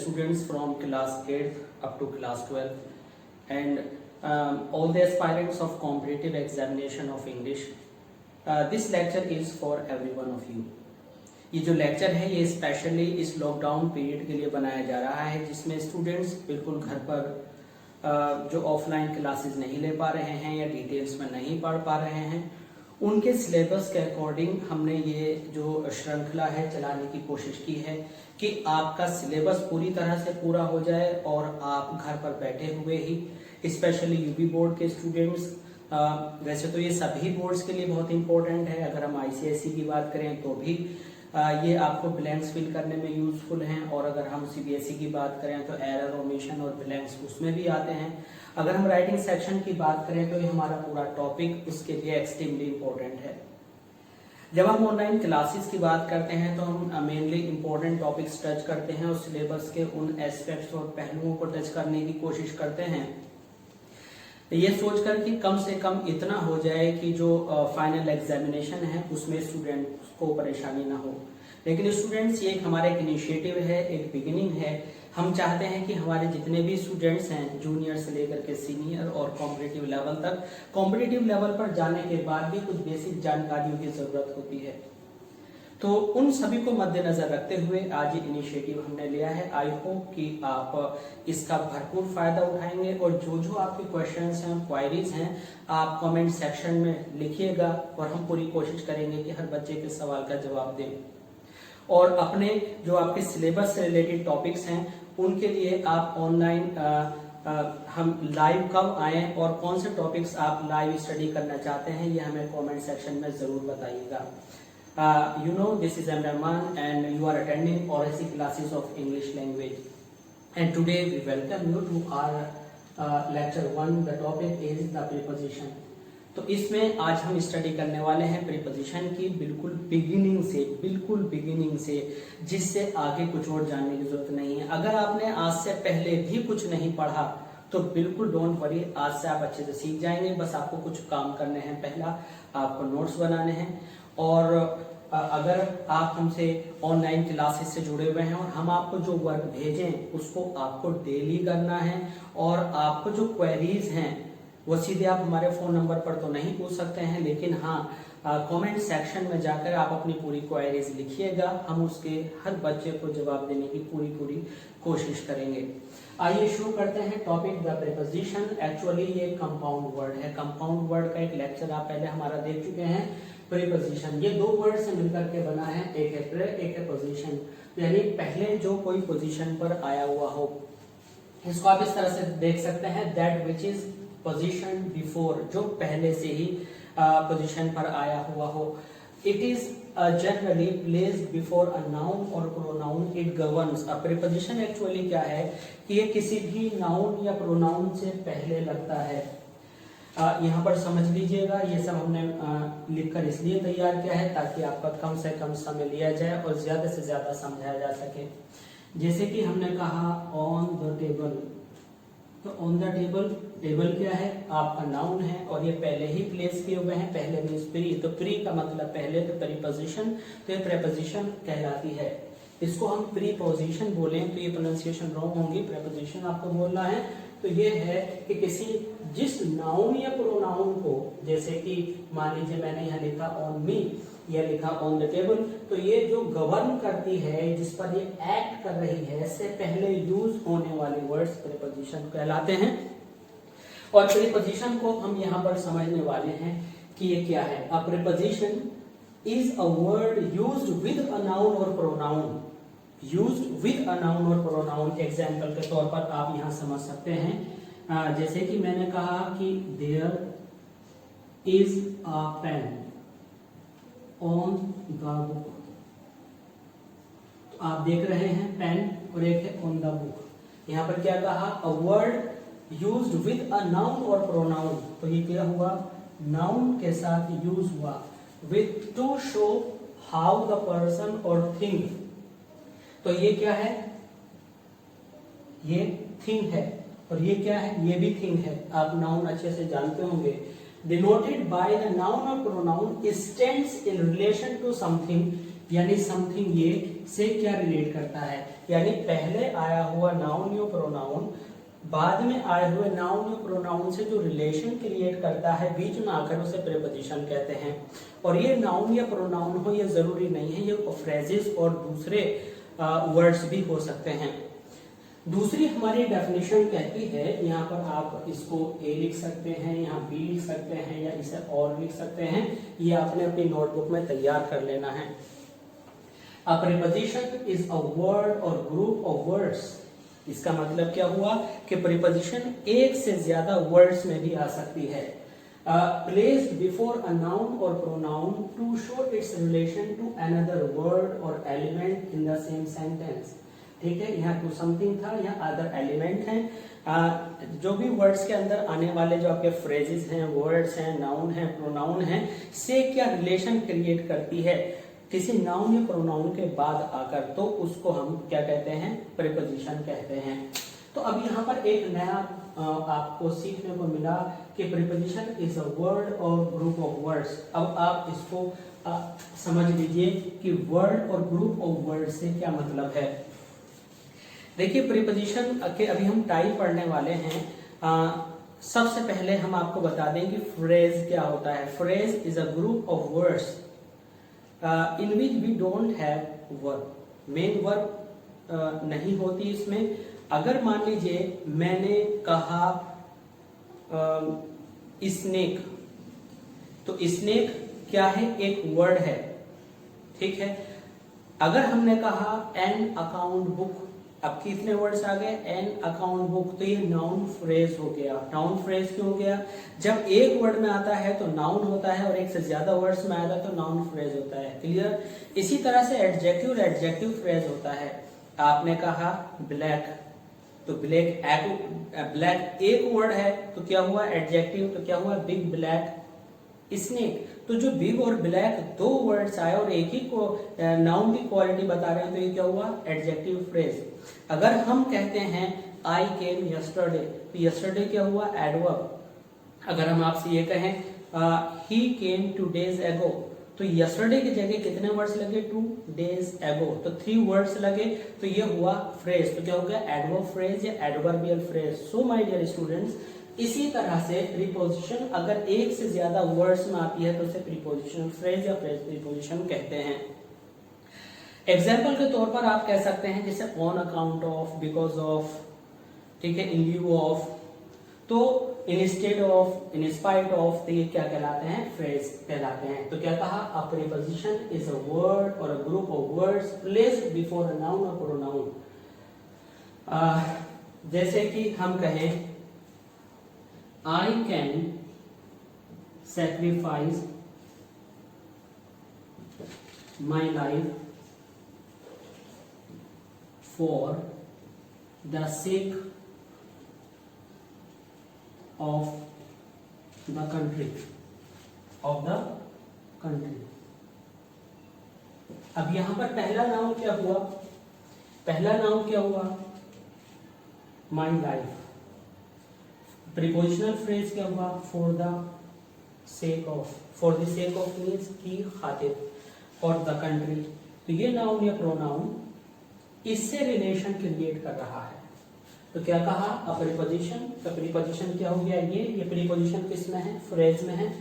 students from class 8 up to class 12 and all the aspirants of competitive examination of English. This lecture is for every one of you. ये जो lecture है ये specially इस lockdown period के लिए बनाया जा रहा है, जिसमें स्टूडेंट्स बिल्कुल घर पर जो ऑफलाइन क्लासेस नहीं ले पा रहे हैं या डिटेल्स में नहीं पढ़ पा रहे हैं, उनके सिलेबस के अकॉर्डिंग हमने ये जो श्रृंखला है चलाने की कोशिश की है कि आपका सिलेबस पूरी तरह से पूरा हो जाए और आप घर पर बैठे हुए ही, स्पेशली यूपी बोर्ड के स्टूडेंट्स, वैसे तो ये सभी बोर्ड्स के लिए बहुत इंपॉर्टेंट है, अगर हम आईसीएसई की बात करें तो भी ये आपको ब्लैंक्स फिल करने में यूजफुल हैं, और अगर हम सीबीएसई की बात करें तो एरर, ओमिशन और ब्लैंक्स उसमें भी आते हैं। अगर हम राइटिंग सेक्शन की बात करें तो ये हमारा पूरा टॉपिक उसके लिए एक्सट्रीमली इम्पोर्टेंट है। जब हम ऑनलाइन क्लासेस की बात करते हैं तो हम मेनली इम्पोर्टेंट टॉपिक्स टच करते हैं और सिलेबस के उन एस्पेक्ट्स और पहलुओं को टच करने की कोशिश करते हैं, ये सोचकर कि कम से कम इतना हो जाए कि जो फाइनल एग्जामिनेशन है उसमें स्टूडेंट्स को परेशानी ना हो। लेकिन स्टूडेंट्स, ये एक हमारा एक इनिशिएटिव है, एक बिगिनिंग है। हम चाहते हैं कि हमारे जितने भी स्टूडेंट्स हैं, जूनियर से लेकर के सीनियर और कॉम्पिटिटिव लेवल तक, कॉम्पिटिटिव लेवल पर जाने के बाद भी कुछ बेसिक जानकारियों की जरूरत होती है, तो उन सभी को मद्देनजर रखते हुए आज ये इनिशिएटिव हमने लिया है। आई होप कि आप इसका भरपूर फायदा उठाएंगे और जो आपके क्वेश्चंस हैं, क्वायरीज हैं, आप कमेंट सेक्शन में लिखिएगा और हम पूरी कोशिश करेंगे कि हर बच्चे के सवाल का जवाब दें। और अपने जो आपके सिलेबस से रिलेटेड टॉपिक्स हैं उनके लिए आप ऑनलाइन हम लाइव कब आए और कौन से टॉपिक्स आप लाइव स्टडी करना चाहते हैं, ये हमें कमेंट सेक्शन में जरूर बताइएगा। You know, this is M. Rahman and you are attending ORSC classes of English language. And today we welcome you to our lecture 1. The topic is the preposition. तो इसमें आज हम स्टडी करने वाले हैं प्रीपोजिशन की बिल्कुल बिगिनिंग से, जिससे आगे कुछ और जानने की जरूरत नहीं है। अगर आपने आज से पहले भी कुछ नहीं पढ़ा तो बिल्कुल डोंट वरी, आज से आप अच्छे से सीख जाएंगे। बस आपको कुछ काम करने हैं। पहला, आपको नोट्स बनाने हैं, और अगर आप हमसे ऑनलाइन क्लासेस से जुड़े हुए हैं और हम आपको जो वर्क भेजें उसको आपको डेली करना है, और आपको जो क्वेरीज हैं वो सीधे आप हमारे फोन नंबर पर तो नहीं पूछ सकते हैं, लेकिन हाँ कमेंट सेक्शन में जाकर आप अपनी पूरी क्वेरीज लिखिएगा। हम उसके हर बच्चे को जवाब देने की पूरी कोशिश करेंगे। आइए शुरू करते हैं टॉपिक द प्रीपोजिशन। एक्चुअली ये कंपाउंड वर्ड है। कंपाउंड वर्ड का एक लेक्चर आप पहले हमारा देख चुके हैं। प्रीपोजिशन ये दो वर्ड से मिलकर के बना है, एक है प्रे, एक है पोजीशन, यानी पहले जो कोई पोजीशन पर आया हुआ हो। इसको आप इस तरह से देख सकते हैं, that which is position before, जो पहले से ही पोजीशन पर आया हुआ हो। It is generally placed before a noun और pronoun, it governs. A preposition actually क्या है कि ये किसी भी नाउन या प्रोनाउन से पहले लगता है। यहाँ पर समझ लीजिएगा, ये सब हमने लिखकर इसलिए तैयार किया है ताकि आपका कम से कम समय लिया जाए और ज्यादा से ज्यादा समझाया जा सके। जैसे कि हमने कहा ऑन द टेबल, तो ऑन द टेबल, टेबल क्या है, आपका नाउन है और ये पहले ही प्लेस किए हुए हैं। पहले मीन्स प्री, तो प्री का मतलब पहले, तो प्रीपोजिशन, तो ये प्रीपोजिशन कहलाती है। इसको हम प्रीपोजिशन बोलें तो ये प्रोनाउंसिएशन रॉन्ग होंगी, प्रीपोजिशन आपको बोलना है। तो ये है कि किसी जिस नाउन या प्रोनाउन को, जैसे कि मान लीजिए मैंने यहाँ लिखा ऑन मी या लिखा ऑन द टेबल, तो ये जो गवर्न करती है, जिस पर ये एक्ट कर रही है, से पहले यूज होने वाले वर्ड्स प्रीपोजिशन कहलाते हैं। और प्रीपोजिशन को हम यहाँ पर समझने वाले हैं कि ये क्या है। A preposition is a word used with a noun और pronoun, used with a noun और प्रोनाउन। एग्जाम्पल के तौर पर आप यहाँ समझ सकते हैं, जैसे कि मैंने कहा कि there is a pen on the book, तो आप देख रहे हैं पेन और एक है ऑन द बुक। यहाँ पर क्या कहा, अ word used with a noun और प्रोनाउन, तो ये क्या हुआ, नाउन के साथ यूज हुआ, with two show how the person और थिंग। तो ये क्या है, ये थिंग है, और ये क्या है, ये भी थिंग है। आप नाउन अच्छे से जानते होंगे। denoted by the noun or pronoun stands in relation to something यानी समथिंग ये से क्या रिलेट करता है, यानी पहले आया हुआ नाउन या प्रोनाउन बाद में आए हुए नाउन या प्रोनाउन से जो रिलेशन क्रिएट करता है बीच में आकर उसे प्रीपोजिशन कहते हैं। और ये नाउन या प्रोनाउन हो ये जरूरी नहीं है, ये फ्रेजेस और दूसरे वर्ड्स भी हो सकते हैं। दूसरी हमारी डेफिनेशन कहती है, यहाँ पर आप इसको ए लिख सकते हैं, यहाँ बी लिख सकते हैं या इसे और लिख सकते हैं, ये आपने अपनी नोटबुक में तैयार कर लेना है। A preposition is a word or group of words। इसका मतलब क्या हुआ कि प्रीपोजिशन एक से ज्यादा वर्ड्स में भी आ सकती है। Placed before a noun or pronoun to show its relation to another word or element in the same sentence। ठीक है, यहाँ टू समथिंग था, यहाँ अदर एलिमेंट है। जो भी वर्ड्स के अंदर आने वाले जो आपके फ्रेजेस हैं, वर्ड्स हैं, नाउन हैं, प्रोनाउन हैं, से क्या रिलेशन क्रिएट करती है किसी नाउन या प्रोनाउन के बाद आकर, तो उसको हम क्या कहते हैं, प्रीपोजिशन कहते हैं। तो अब यहाँ पर एक नया आपको सीखने को मिला कि प्रीपोजिशन इज अ वर्ड और ग्रुप ऑफ वर्ड्स। अब आप इसको समझ लीजिए कि वर्ड और ग्रुप ऑफ वर्ड से क्या मतलब है। देखिए प्रीपोजिशन के अभी हम टाइप पढ़ने वाले हैं। सबसे पहले हम आपको बता दें कि फ्रेज क्या होता है। Phrase is a group of words in which we don't have verb. Main verb नहीं होती इसमें। अगर मान लीजिए मैंने कहा स्नेक, तो स्नेक क्या है, एक वर्ड है, ठीक है। अगर हमने कहा एन अकाउंट बुक, अब कितने वर्ड्स आ गए, एन अकाउंट बुक, तो ये नाउन फ्रेज हो गया। नाउन फ्रेज क्यों हो गया, जब एक वर्ड में आता है तो नाउन होता है और एक से ज्यादा वर्ड्स में आएगा तो नाउन फ्रेज होता है। क्लियर। इसी तरह से एडजेक्टिव एडजेक्टिव फ्रेज होता है। आपने कहा ब्लैक, तो ब्लैक एक वर्ड है तो क्या हुआ एडजेक्टिव, तो क्या हुआ बिग ब्लैक स्नेक। तो जो बिग और ब्लैक दो वर्ड्स आए और एक ही को नाउन की क्वालिटी बता रहे हैं, तो ये क्या हुआ एडजेक्टिव फ्रेज। अगर हम कहते हैं आई केम यस्टरडे, तो यस्टरडे क्या हुआ एडवर्ब। अगर हम आपसे ये कहें ही केम 2 days ago, तो यस्टरडे की जगह कितने वर्ड्स लगे, 2 days ago, तो 3 वर्ड्स लगे, तो ये हुआ फ्रेज। तो क्या हो गया एडवर्ब फ्रेज या adverbial phrase. So my dear students, इसी तरह से प्रीपोजिशन अगर एक से ज्यादा वर्ड्स में आती है तो उसे प्रीपोजिशनल फ्रेज या फ्रेज प्रीपोजिशन कहते हैं। एग्जाम्पल के तौर पर आप कह सकते हैं जैसे on account of, because of, ठीक है, इन ल्यू ऑफ, तो instead of, in spite of, तो ये क्या कहलाते हैं, फ्रेज कहलाते हैं। तो क्या कहा, a preposition is a word और a group of words placed before a noun और प्रोनाउन। जैसे कि हम कहें I can sacrifice my life for the sake of the country, अब यहां पर पहला नाउन क्या हुआ, माई लाइफ। प्रीपोजिशनल फ्रेज क्या हुआ, for the sake of. For the sake of means की खातिर, और द कंट्री, तो ये नाउन या प्रोनाउन इससे रिलेशन क्रिएट कर रहा है। तो क्या कहा, अ प्रीपोजिशन, तो प्रीपोजिशन क्या हो गया, ये प्रीपोजिशन किस में है, फ्रेज में है।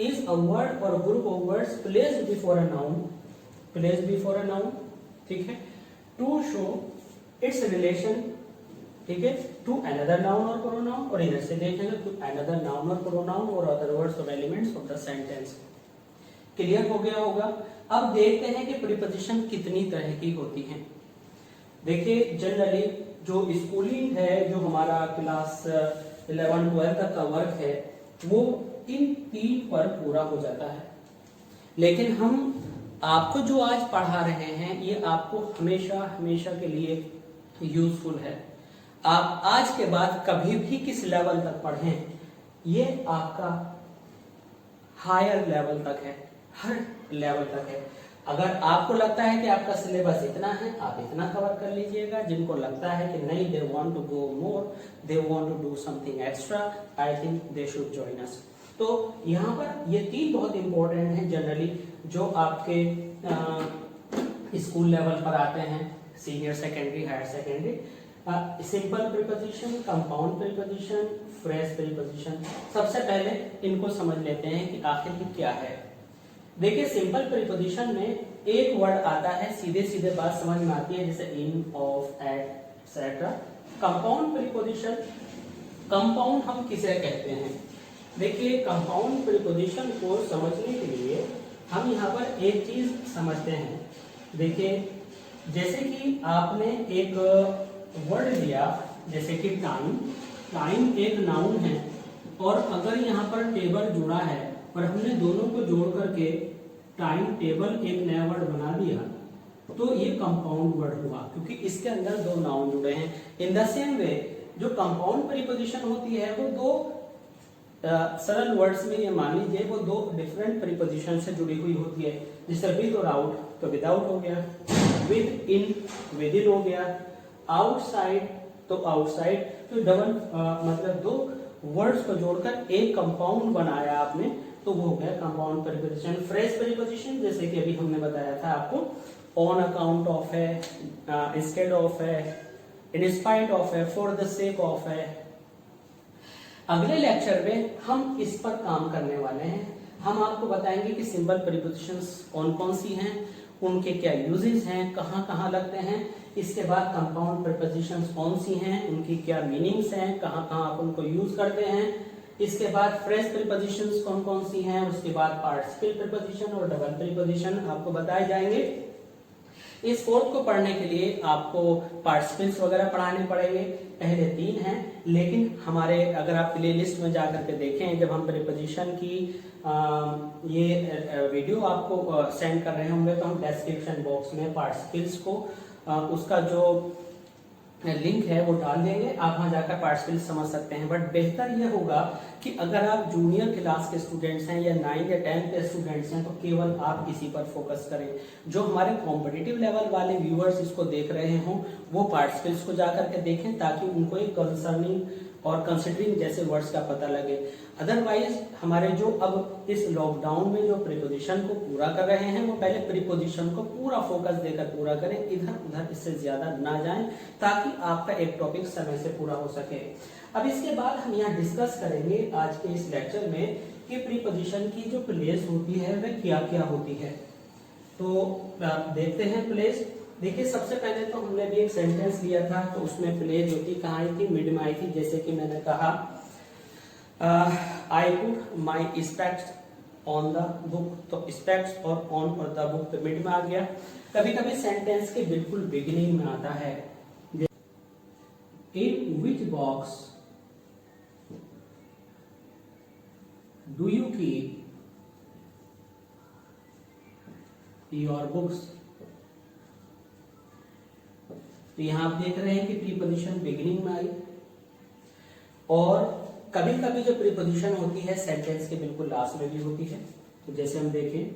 इज अ वर्ड और group of words placed before a noun, ठीक है, टू शो इट्स रिलेशन, ठीक है, टू अनदर नाउन और प्रोनाउन, और इधर से देखेंगे टू अनदर नाउन और प्रोनाउन और अदर वर्ड्स और elements of the sentence. Clear हो गया होगा। अब देखते हैं कि प्रीपोजिशन कितनी तरह की होती हैं। देखिए जनरली जो स्कूलिंग है, जो हमारा क्लास 11-12 तक का वर्क है, वो इन 3 पर पूरा हो जाता है। लेकिन हम आपको जो आज पढ़ा रहे हैं ये आपको हमेशा के लिए यूजफुल है। आप आज के बाद कभी भी किस लेवल तक पढ़ें, ये आपका हायर लेवल तक है, हर लेवल तक है। अगर आपको लगता है कि आपका सिलेबस इतना है, आप इतना कवर कर लीजिएगा। जिनको लगता है कि नहीं, they want to go more, they want to do something extra, I think they should join us. तो यहाँ पर ये 3 बहुत इंपॉर्टेंट हैं जनरली, जो आपके स्कूल लेवल पर आते हैं, senior secondary, higher secondary. Simple preposition, compound preposition, phrase preposition. सबसे पहले इनको समझ लेते हैं कि आखिर ये क्या है। देखिए सिंपल प्रीपोजिशन में एक वर्ड आता है, सीधे सीधे बात समझ में आती है, जैसे in, of, at, etcetera. Compound preposition, compound हम किसे कहते हैं? देखिए कंपाउंड प्रीपोजिशन को समझने के लिए हम यहाँ पर एक चीज समझते हैं। देखिए जैसे कि आपने एक वर्ड लिया, जैसे कि टाइम। टाइम एक नाउन है और अगर यहाँ पर टेबल जुड़ा है और हमने दोनों को जोड़ करके टाइम टेबल एक नया वर्ड बना दिया, तो ये कंपाउंड वर्ड हुआ, क्योंकि इसके अंदर दो नाउन जुड़े हैं। इन द सेम वे जो कंपाउंड प्रीपोजिशन होती है वो दो सरल वर्ड्स में, ये मान लीजिए वो दो डिफरेंट प्रीपोजिशन से जुड़ी हुई होती है। जैसे विद और आउट, तो विदाउट हो गया, विद इन, विद इन हो गया, आउटसाइड तो आउटसाइड। तो डबल मतलब दो वर्ड्स को जोड़कर एक कंपाउंड बनाया आपने, तो वो हो गया कंपाउंड प्रीपोजिशन। फ्रेज प्रीपोजिशन जैसे कि अभी हमने बताया था आपको, ऑन अकाउंट ऑफ है, इंस्टेड ऑफ है, इन स्पाइट ऑफ है, फॉर द सेक ऑफ है। अगले लेक्चर में हम इस पर काम करने वाले हैं। हम आपको बताएंगे कि सिंपल प्रीपोजिशंस कौन कौन सी हैं, उनके क्या यूजेस हैं, कहाँ कहाँ लगते हैं। इसके बाद कंपाउंड प्रीपोजिशंस कौन सी हैं, उनकी क्या मीनिंग्स हैं, कहाँ कहाँ आप उनको यूज करते हैं। इसके बाद फ्रेज प्रीपोजिशंस कौन कौन सी हैं, उसके बाद पार्टिसिपल प्रीपोजिशन और डबल प्रीपोजिशन आपको बताए जाएंगे। इस कोर्स को पढ़ने के लिए आपको पार्टिसिपेंट्स वगैरह पढ़ाने पड़ेंगे, पहले 3 हैं, लेकिन हमारे अगर आप प्ले लिस्ट में जाकर के देखें, जब हम प्रीपोजिशन की ये वीडियो आपको सेंड कर रहे होंगे, तो हम डिस्क्रिप्शन बॉक्स में पार्टिसिपेंट्स को उसका जो लिंक है वो डाल देंगे, आप वहां जाकर पार्टिसिपेंट समझ सकते हैं। बट बेहतर यह होगा कि अगर आप जूनियर क्लास के स्टूडेंट्स हैं या 9 या 10 के स्टूडेंट्स हैं, तो केवल आप इसी पर फोकस करें। जो हमारे कॉम्पिटिटिव लेवल वाले व्यूअर्स इसको देख रहे हों, वो पार्टिसिपेंट्स को जाकर के देखें, ताकि उनको एक कंसर्निंग और कंसिडरिंग जैसे वर्ड्स का पता लगे। अदरवाइज हमारे जो अब इस लॉकडाउन में जो प्रीपोजिशन को पूरा कर रहे हैं, वो पहले प्रीपोजिशन को पूरा फोकस देकर पूरा करें, इधर उधर इससे ज्यादा ना जाएं, ताकि आपका एक टॉपिक समय से पूरा हो सके। अब इसके बाद हम यहाँ डिस्कस करेंगे आज के इस लेक्चर में कि प्रीपोजिशन की जो प्लेस होती है वह क्या क्या होती है। तो देखते हैं प्लेस। देखिए सबसे पहले तो हमने भी एक सेंटेंस लिया था, तो उसमें प्लेस जो थी कहाँ आई थी, मिड में आई थी। जैसे कि मैंने कहा I put my स्पेक्ट्स on the book, तो स्पेक्ट्स और ऑन और द बुक तो मिड में आ गया। कभी कभी सेंटेंस के बिल्कुल बिगिनिंग में आता है, in which box do you keep your books. तो यहां आप देख रहे हैं कि प्रीपोजिशन बिगिनिंग में आई, और कभी कभी जो प्रीपोजिशन होती है सेंटेंस के बिल्कुल लास्ट में भी होती है। तो जैसे हम देखें,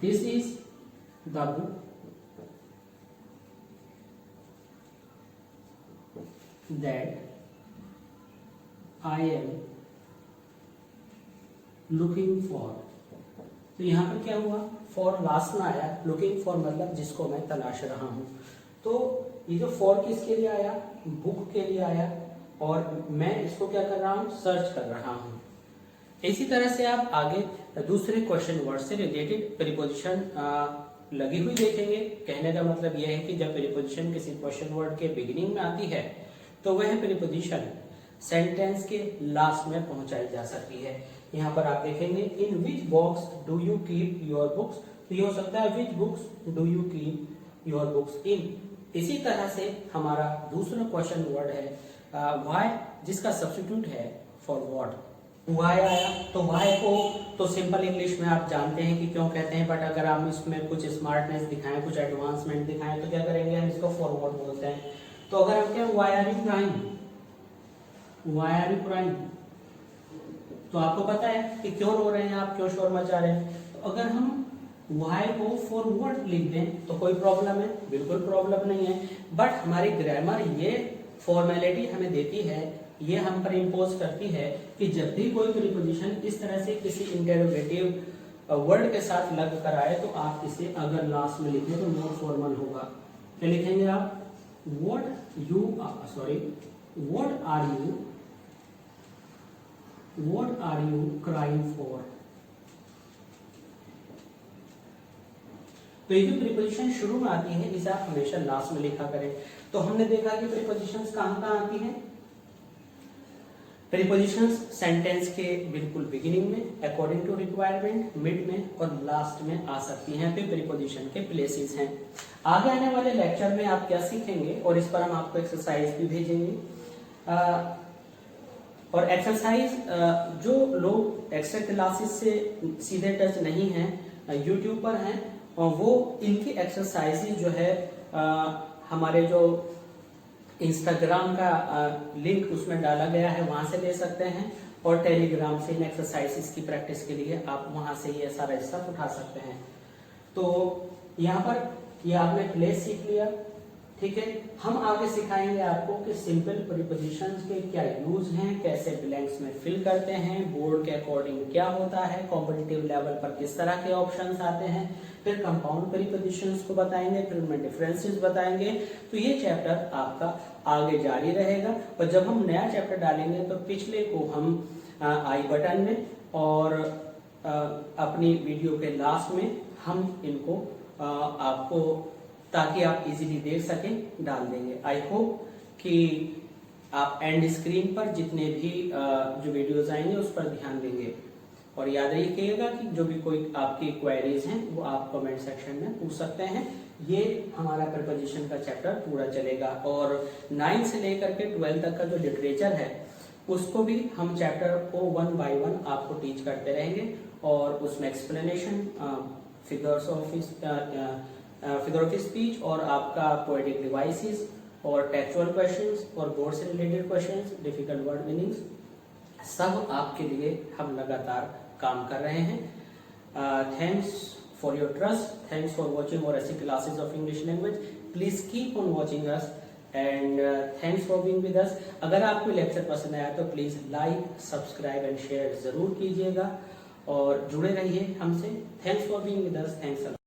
this is the book that I am looking for. तो यहां पर क्या हुआ, फॉर लास्ट में आया, लुकिंग फॉर मतलब जिसको मैं तलाश रहा हूं। तो ये जो फॉर किसके लिए आया, बुक के लिए आया, और मैं इसको क्या कर रहा हूं, सर्च कर रहा हूं। इसी तरह से आप आगे दूसरे क्वेश्चन वर्ड से रिलेटेड प्रीपोजिशन लगी हुई देखेंगे। कहने का मतलब यह है कि जब प्रीपोजिशन किसी क्वेश्चन वर्ड के बिगिनिंग में आती है, तो वह प्रीपोजिशन सेंटेंस के लास्ट में पहुंचाई जा सकती है। यहाँ पर आप देखेंगे, in which box do you keep your books. तो ये हो सकता है, which books do you keep your books in. इसी तरह से हमारा दूसरा क्वेश्चन वर्ड है व्हाई, जिसका सब्स्टिट्यूट है फॉर व्हाट। व्हाई आया, तो व्हाई को तो सिंपल इंग्लिश में आप जानते हैं कि क्यों कहते हैं, बट अगर हम इसमें कुछ स्मार्टनेस दिखाएं, कुछ एडवांसमेंट दिखाएं, तो क्या करेंगे, हम इसको फॉर व्हाट बोलते हैं। तो अगर हम कहें why are you crying, why are you crying, तो आपको पता है कि क्यों रो रहे हैं आप, क्यों शोर मचा रहे हैं। तो अगर हम व्हाई को फॉर व्हाट लिख दें तो कोई प्रॉब्लम है, बिल्कुल प्रॉब्लम नहीं है। बट हमारी ग्रामर ये फॉर्मेलिटी हमें देती है, ये हम पर इम्पोज करती है कि जब भी कोई प्रीपोजिशन इस तरह से किसी इंटरोगेटिव वर्ड के साथ लग कर आए तो आप इसे अगर लास्ट में लिखें तो मोर फॉर्मल होगा। क्या लिखेंगे आप? What are you crying for? तो ये जो प्रीपोजिशन शुरू में आती है इसे आप हमेशा लास्ट में लिखा करें। तो हमने देखा कि प्रीपोजिशंस कहाँ आती हैं? प्रीपोजिशंस सेंटेंस के बिल्कुल बिगिनिंग में, अकॉर्डिंग टू रिक्वायरमेंट, मिड में और लास्ट में आ सकती हैं। तो प्रीपोजिशन के प्लेसेस हैं। आगे आने वाले लेक्चर में आप क्या सीखेंगे और इस पर हम आपको एक्सरसाइज भी भेजेंगे। और एक्सरसाइज जो लोग एक्स्ट्रा क्लासेस से सीधे टच नहीं हैं, यूट्यूब पर हैं, वो इनकी एक्सरसाइजेज जो है हमारे जो इंस्टाग्राम का लिंक उसमें डाला गया है वहां से ले सकते हैं, और टेलीग्राम से इन एक्सरसाइजेस की प्रैक्टिस के लिए आप वहां से ये सारा स्टफ उठा सकते हैं। तो यहाँ पर ये आपने प्लेस सीख लिया, ठीक है। हम आगे सिखाएंगे आपको कि सिंपल प्रीपोजिशंस के क्या यूज हैं, कैसे ब्लैंक्स में फिल करते हैं, बोर्ड के अकॉर्डिंग क्या होता है, कॉम्पिटिटिव लेवल पर किस तरह के ऑप्शंस आते हैं, फिर कंपाउंड प्रीपोजिशंस को बताएंगे, फिर उनमें डिफरेंसेस बताएंगे। तो ये चैप्टर आपका आगे जारी रहेगा, और जब हम नया चैप्टर डालेंगे तो पिछले को हम आई बटन में और अपनी वीडियो के लास्ट में हम इनको आपको, ताकि आप इजीली देख सकें, डाल देंगे। आई होप कि आप एंड स्क्रीन पर जितने भी जो वीडियोस आएंगे उस पर ध्यान देंगे, और याद रखिएगा कि जो भी कोई आपकी क्वेरीज हैं वो आप कमेंट सेक्शन में पूछ सकते हैं। ये हमारा प्रीपोजिशन का चैप्टर पूरा चलेगा, और 9 से लेकर के 12 तक का जो लिटरेचर है उसको भी हम चैप्टर को 1 बाय 1 आपको टीच करते रहेंगे, और उसमें एक्सप्लेनेशन, फिगर ऑफ स्पीच और आपका पोएटिक डिवाइसेस और टेक्सचुअल क्वेश्चंस और बोर्ड से related questions, difficult word meanings, सब आपके लिए हम लगातार काम कर रहे हैं। Thanks for your trust, thanks for watching और ऐसी classes of English language. Please keep on watching us and thanks for being with us. अगर आपको लेक्चर पसंद आया तो please like, subscribe and share जरूर कीजिएगा, और जुड़े रहिए हमसे। Thanks for being with us. Thanks.